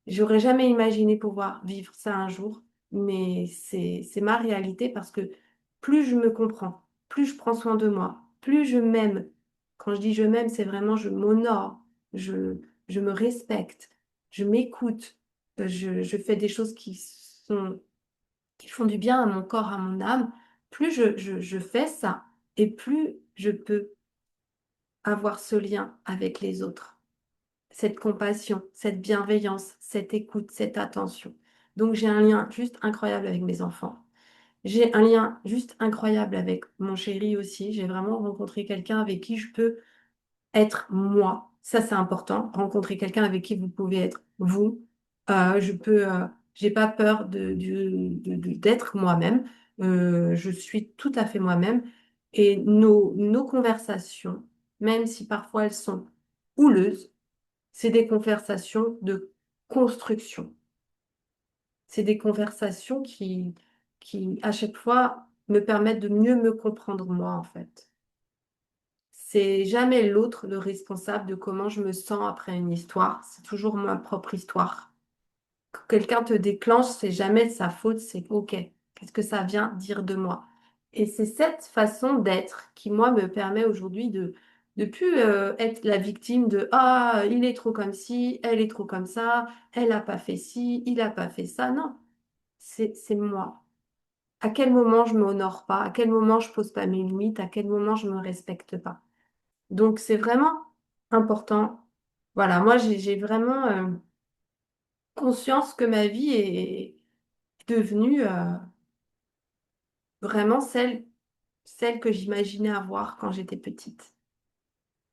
J'aurais jamais imaginé pouvoir vivre ça un jour, mais c'est ma réalité parce que plus je me comprends, plus je prends soin de moi, plus je m'aime. Quand je dis je m'aime, c'est vraiment je m'honore, je, je me respecte, je m'écoute, je fais des choses qui font du bien à mon corps, à mon âme. Plus je fais ça et plus je peux avoir ce lien avec les autres, cette compassion, cette bienveillance, cette écoute, cette attention. Donc j'ai un lien juste incroyable avec mes enfants. J'ai un lien juste incroyable avec mon chéri aussi. J'ai vraiment rencontré quelqu'un avec qui je peux être moi. Ça, c'est important. Rencontrer quelqu'un avec qui vous pouvez être vous. J'ai pas peur d'être moi-même. Je suis tout à fait moi-même. Et nos conversations, même si parfois elles sont houleuses, c'est des conversations de construction. C'est des conversations qui, à chaque fois, me permettent de mieux me comprendre moi, en fait. C'est jamais l'autre le responsable de comment je me sens après une histoire. C'est toujours ma propre histoire. Quand quelqu'un te déclenche, c'est jamais de sa faute, c'est OK. Qu'est-ce que ça vient dire de moi? Et c'est cette façon d'être qui, moi, me permet aujourd'hui de plus être la victime de «Ah, il est trop comme ci, elle est trop comme ça, elle n'a pas fait ci, il n'a pas fait ça». Non, c'est moi. À quel moment je me honore pas? À quel moment je pose pas mes limites? À quel moment je me respecte pas? Donc, c'est vraiment important. Voilà, moi, j'ai vraiment conscience que ma vie est devenue vraiment celle que j'imaginais avoir quand j'étais petite.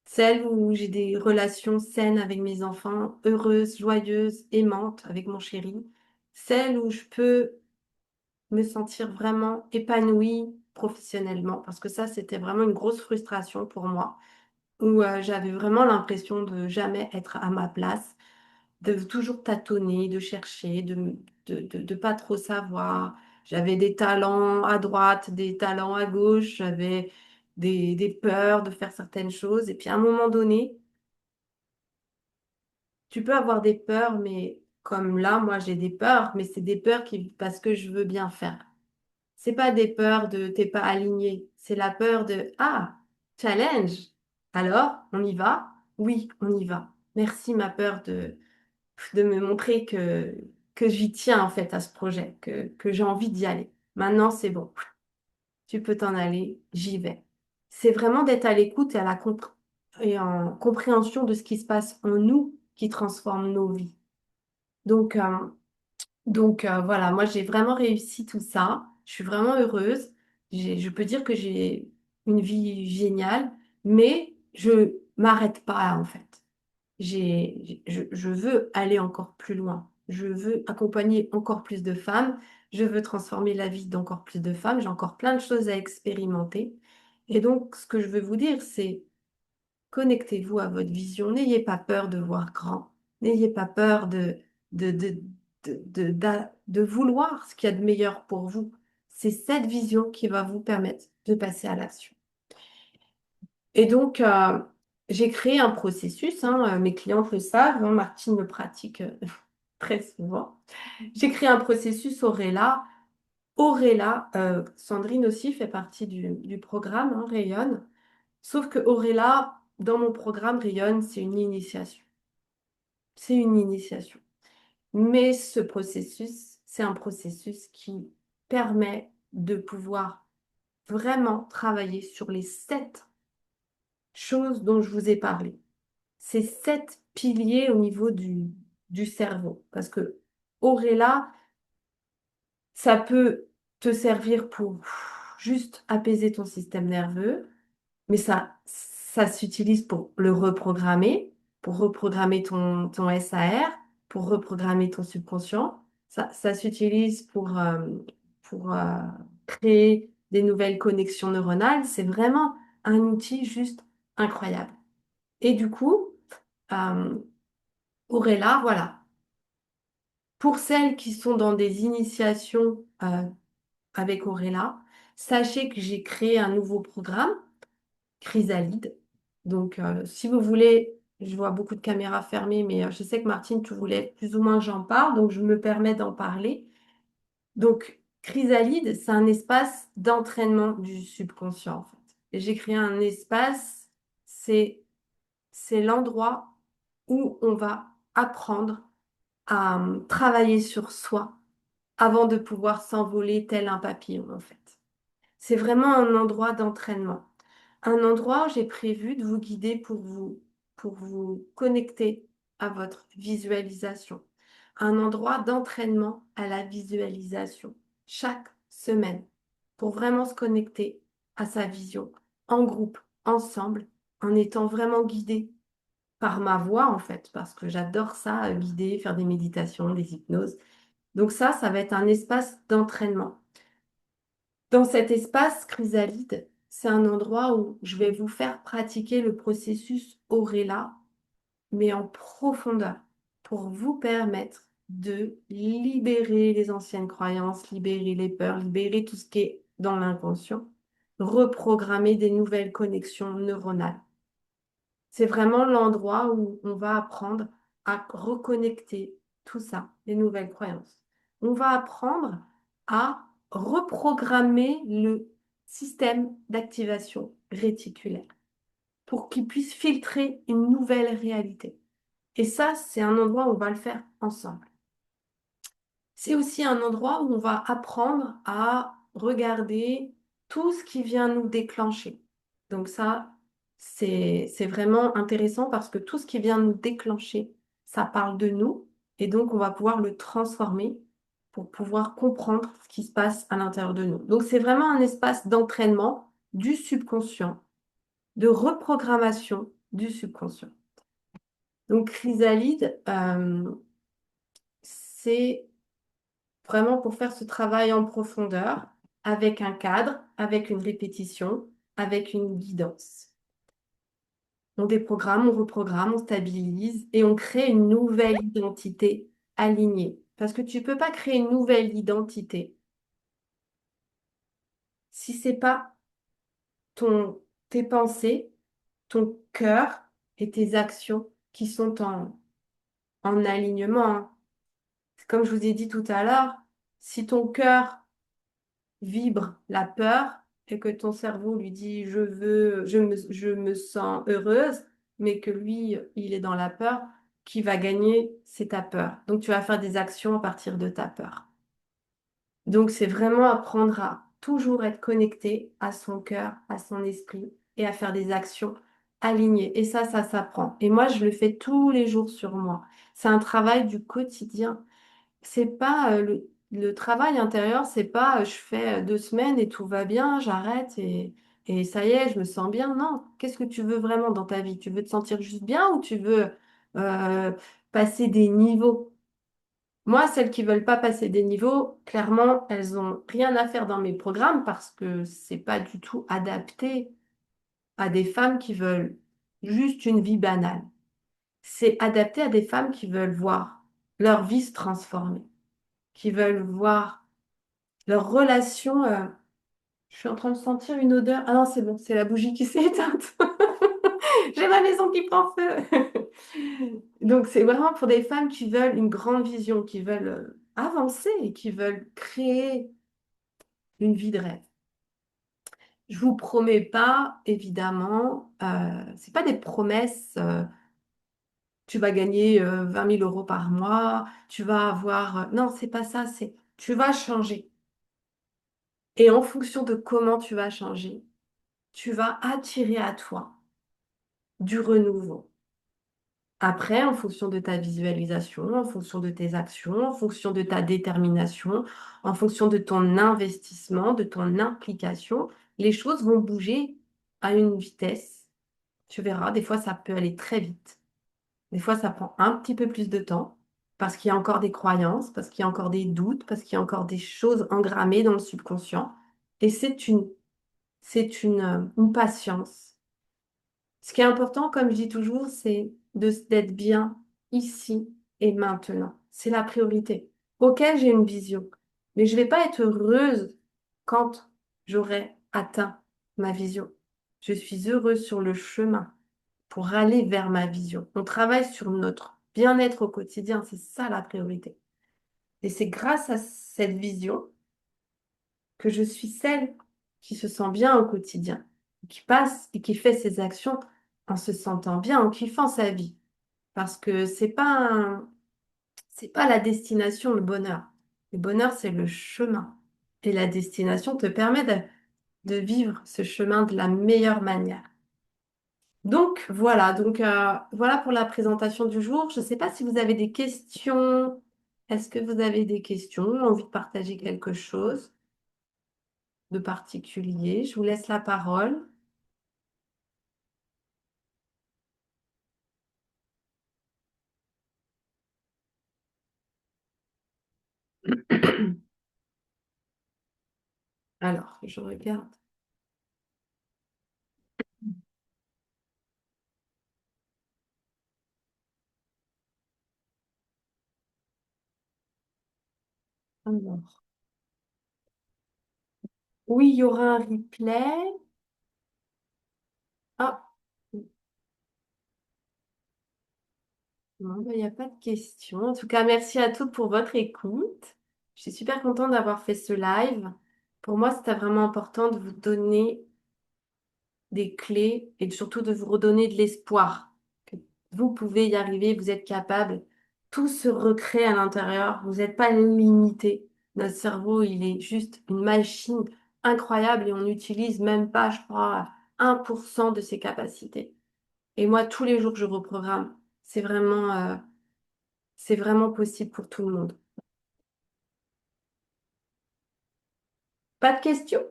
Celle où j'ai des relations saines avec mes enfants, heureuses, joyeuses, aimantes avec mon chéri. Celle où je peux me sentir vraiment épanouie professionnellement. Parce que ça, c'était vraiment une grosse frustration pour moi, où j'avais vraiment l'impression de jamais être à ma place, de toujours tâtonner, de chercher, de pas trop savoir. J'avais des talents à droite, des talents à gauche, j'avais des peurs de faire certaines choses. Et puis à un moment donné, tu peux avoir des peurs, mais Comme là, moi, j'ai des peurs, mais c'est des peurs parce que je veux bien faire. C'est pas des peurs de t'es pas aligné. C'est la peur de ah, challenge. Alors, on y va? Oui, on y va. Merci, ma peur de me montrer que j'y tiens en fait à ce projet, que j'ai envie d'y aller. Maintenant, c'est bon. Tu peux t'en aller, j'y vais. C'est vraiment d'être à l'écoute et et en compréhension de ce qui se passe en nous qui transforme nos vies. Donc, euh, voilà, moi j'ai vraiment réussi tout ça. Je suis vraiment heureuse. Je peux dire que j'ai une vie géniale, mais je m'arrête pas là, en fait. Je veux aller encore plus loin. Je veux accompagner encore plus de femmes. Je veux transformer la vie d'encore plus de femmes. J'ai encore plein de choses à expérimenter. Et donc, ce que je veux vous dire, c'est connectez-vous à votre vision. N'ayez pas peur de voir grand. N'ayez pas peur de, de, de vouloir ce qu'il y a de meilleur pour vous. C'est cette vision qui va vous permettre de passer à l'action. Et donc, j'ai créé un processus, hein, mes clientes le savent, hein, Martine le pratique très souvent. J'ai créé un processus Auréla. Auréla, Sandrine aussi fait partie du programme, hein, Rayonne. Sauf que Auréla, dans mon programme Rayonne, c'est une initiation. C'est une initiation. Mais ce processus, c'est un processus qui permet de pouvoir vraiment travailler sur les 7 choses dont je vous ai parlé. Ces 7 piliers au niveau du cerveau. Parce que Auréla, ça peut te servir pour juste apaiser ton système nerveux, mais ça s'utilise pour le reprogrammer, pour reprogrammer ton SAR, pour reprogrammer ton subconscient. Ça s'utilise pour créer des nouvelles connexions neuronales. C'est vraiment un outil juste incroyable. Et du coup, euh, Auréla, voilà. Pour celles qui sont dans des initiations avec Auréla, sachez que j'ai créé un nouveau programme, Chrysalide. Donc, si vous voulez, je vois beaucoup de caméras fermées, mais je sais que Martine, tu voulais plus ou moins que j'en parle, donc je me permets d'en parler. Donc, Chrysalide, c'est un espace d'entraînement du subconscient, en fait. Et j'ai créé un espace, c'est, c'est l'endroit où on va apprendre à travailler sur soi avant de pouvoir s'envoler tel un papillon, en fait. C'est vraiment un endroit d'entraînement. Un endroit où j'ai prévu de vous guider pour vous connecter à votre visualisation. Un endroit d'entraînement à la visualisation chaque semaine pour vraiment se connecter à sa vision en groupe, ensemble, en étant vraiment guidé par ma voix en fait, parce que j'adore ça, guider, faire des méditations, des hypnoses. Donc ça va être un espace d'entraînement. Dans cet espace chrysalide, c'est un endroit où je vais vous faire pratiquer le processus Auréla, mais en profondeur, pour vous permettre de libérer les anciennes croyances, libérer les peurs, libérer tout ce qui est dans l'inconscient, reprogrammer des nouvelles connexions neuronales. C'est vraiment l'endroit où on va apprendre à reconnecter tout ça, les nouvelles croyances. On va apprendre à reprogrammer le système d'activation réticulaire pour qu'il puisse filtrer une nouvelle réalité. Et ça, c'est un endroit où on va le faire ensemble. C'est aussi un endroit où on va apprendre à regarder tout ce qui vient nous déclencher. Donc ça, c'est vraiment intéressant parce que tout ce qui vient nous déclencher, ça parle de nous et donc on va pouvoir le transformer pour pouvoir comprendre ce qui se passe à l'intérieur de nous. Donc c'est vraiment un espace d'entraînement du subconscient, de reprogrammation du subconscient. Donc Chrysalide, c'est vraiment pour faire ce travail en profondeur, avec un cadre, avec une répétition, avec une guidance. On déprogramme, on reprogramme, on stabilise et on crée une nouvelle identité alignée. Parce que tu ne peux pas créer une nouvelle identité si c'est pas tes pensées, ton cœur et tes actions qui sont en alignement, hein. Comme je vous ai dit tout à l'heure, si ton cœur vibre la peur et que ton cerveau lui dit je me sens heureuse, mais que lui, il est dans la peur, qui va gagner, c'est ta peur. Donc tu vas faire des actions à partir de ta peur. Donc c'est vraiment apprendre à toujours être connecté à son cœur, à son esprit et à faire des actions alignées. Et ça s'apprend. Et moi, je le fais tous les jours sur moi. C'est un travail du quotidien. C'est pas le travail intérieur, c'est pas je fais 2 semaines et tout va bien, j'arrête et ça y est, je me sens bien. Non, qu'est-ce que tu veux vraiment dans ta vie? Tu veux te sentir juste bien ou tu veux euh, passer des niveaux? Moi, celles qui veulent pas passer des niveaux, clairement, elles ont rien à faire dans mes programmes parce que c'est pas du tout adapté à des femmes qui veulent juste une vie banale. C'est adapté à des femmes qui veulent voir leur vie se transformer, qui veulent voir leur relation. Je suis en train de sentir une odeur. Ah non, c'est bon, c'est la bougie qui s'est éteinte. J'ai ma maison qui prend feu. Donc, c'est vraiment pour des femmes qui veulent une grande vision, qui veulent avancer et qui veulent créer une vie de rêve. Je vous promets pas, évidemment, c'est pas des promesses. Tu vas gagner 20 000 euros par mois, tu vas avoir. Non, c'est pas ça. C'est tu vas changer. Et en fonction de comment tu vas changer, tu vas attirer à toi du renouveau. Après, en fonction de ta visualisation, en fonction de tes actions, en fonction de ta détermination, en fonction de ton investissement, de ton implication, les choses vont bouger à une vitesse. Tu verras, des fois, ça peut aller très vite. Des fois, ça prend un petit peu plus de temps parce qu'il y a encore des croyances, parce qu'il y a encore des doutes, parce qu'il y a encore des choses engrammées dans le subconscient. Et c'est une patience. Ce qui est important, comme je dis toujours, c'est d'être bien ici et maintenant. C'est la priorité. Ok, j'ai une vision, mais je ne vais pas être heureuse quand j'aurai atteint ma vision. Je suis heureuse sur le chemin pour aller vers ma vision. On travaille sur notre bien-être au quotidien, c'est ça la priorité. Et c'est grâce à cette vision que je suis celle qui se sent bien au quotidien, qui passe et qui fait ses actions en se sentant bien, en kiffant sa vie. Parce que c'est pas la destination, le bonheur. Le bonheur, c'est le chemin. Et la destination te permet de vivre ce chemin de la meilleure manière. Donc voilà pour la présentation du jour. Je ne sais pas si vous avez des questions. Est-ce que vous avez des questions, envie de partager quelque chose de particulier? Je vous laisse la parole. Alors, je regarde. Alors, oui, il y aura un replay. Ah, non, ben, il n'y a pas de questions. En tout cas, merci à toutes pour votre écoute. Je suis super contente d'avoir fait ce live. Pour moi, c'était vraiment important de vous donner des clés et surtout de vous redonner de l'espoir. Que vous pouvez y arriver, vous êtes capable. Tout se recrée à l'intérieur. Vous n'êtes pas limité. Notre cerveau, il est juste une machine incroyable et on n'utilise même pas, je crois, 1% de ses capacités. Et moi, tous les jours, je reprogramme. C'est vraiment possible pour tout le monde. Pas de questions?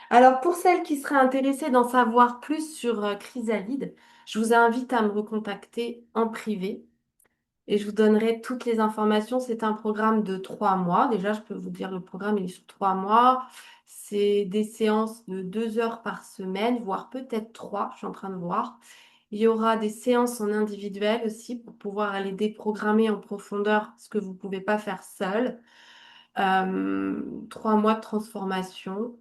Alors, pour celles qui seraient intéressées d'en savoir plus sur Chrysalide, je vous invite à me recontacter en privé et je vous donnerai toutes les informations. C'est un programme de 3 mois. Déjà, je peux vous dire, le programme il est sur 3 mois. C'est des séances de 2 heures par semaine, voire peut-être trois, je suis en train de voir. Il y aura des séances en individuel aussi pour pouvoir aller déprogrammer en profondeur ce que vous ne pouvez pas faire seul. 3 mois de transformation,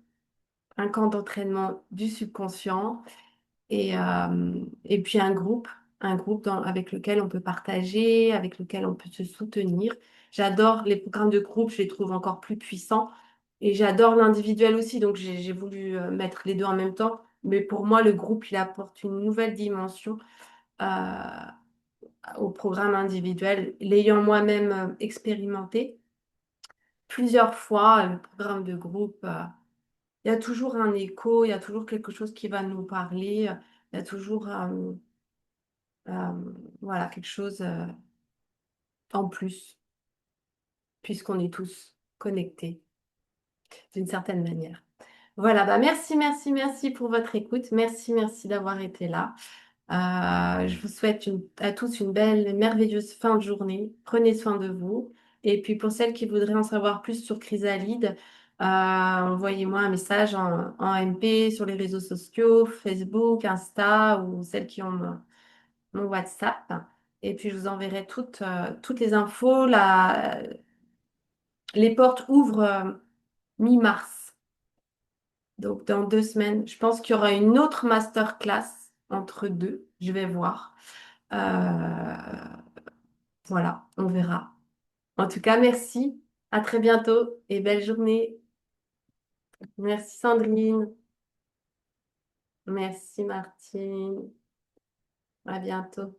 un camp d'entraînement du subconscient et puis un groupe. un groupe avec lequel on peut partager, avec lequel on peut se soutenir. J'adore les programmes de groupe, je les trouve encore plus puissants. Et j'adore l'individuel aussi, donc j'ai voulu mettre les deux en même temps. Mais pour moi, le groupe, il apporte une nouvelle dimension euh, au programme individuel. L'ayant moi-même expérimenté plusieurs fois, le programme de groupe, il y a toujours un écho, il y a toujours quelque chose qui va nous parler, il y a toujours voilà, quelque chose en plus, puisqu'on est tous connectés d'une certaine manière. Voilà, bah merci, merci, merci pour votre écoute. Merci, merci d'avoir été là. Je vous souhaite à tous une belle, merveilleuse fin de journée. Prenez soin de vous. Et puis pour celles qui voudraient en savoir plus sur Chrysalide, envoyez-moi un message en MP sur les réseaux sociaux, Facebook, Insta ou celles qui ont mon WhatsApp. Et puis je vous enverrai toutes les infos. Les portes ouvrent mi-mars. Donc, dans 2 semaines, je pense qu'il y aura une autre masterclass entre deux. Je vais voir. Euh, voilà, on verra. En tout cas, merci. À très bientôt et belle journée. Merci Sandrine. Merci Martine. À bientôt.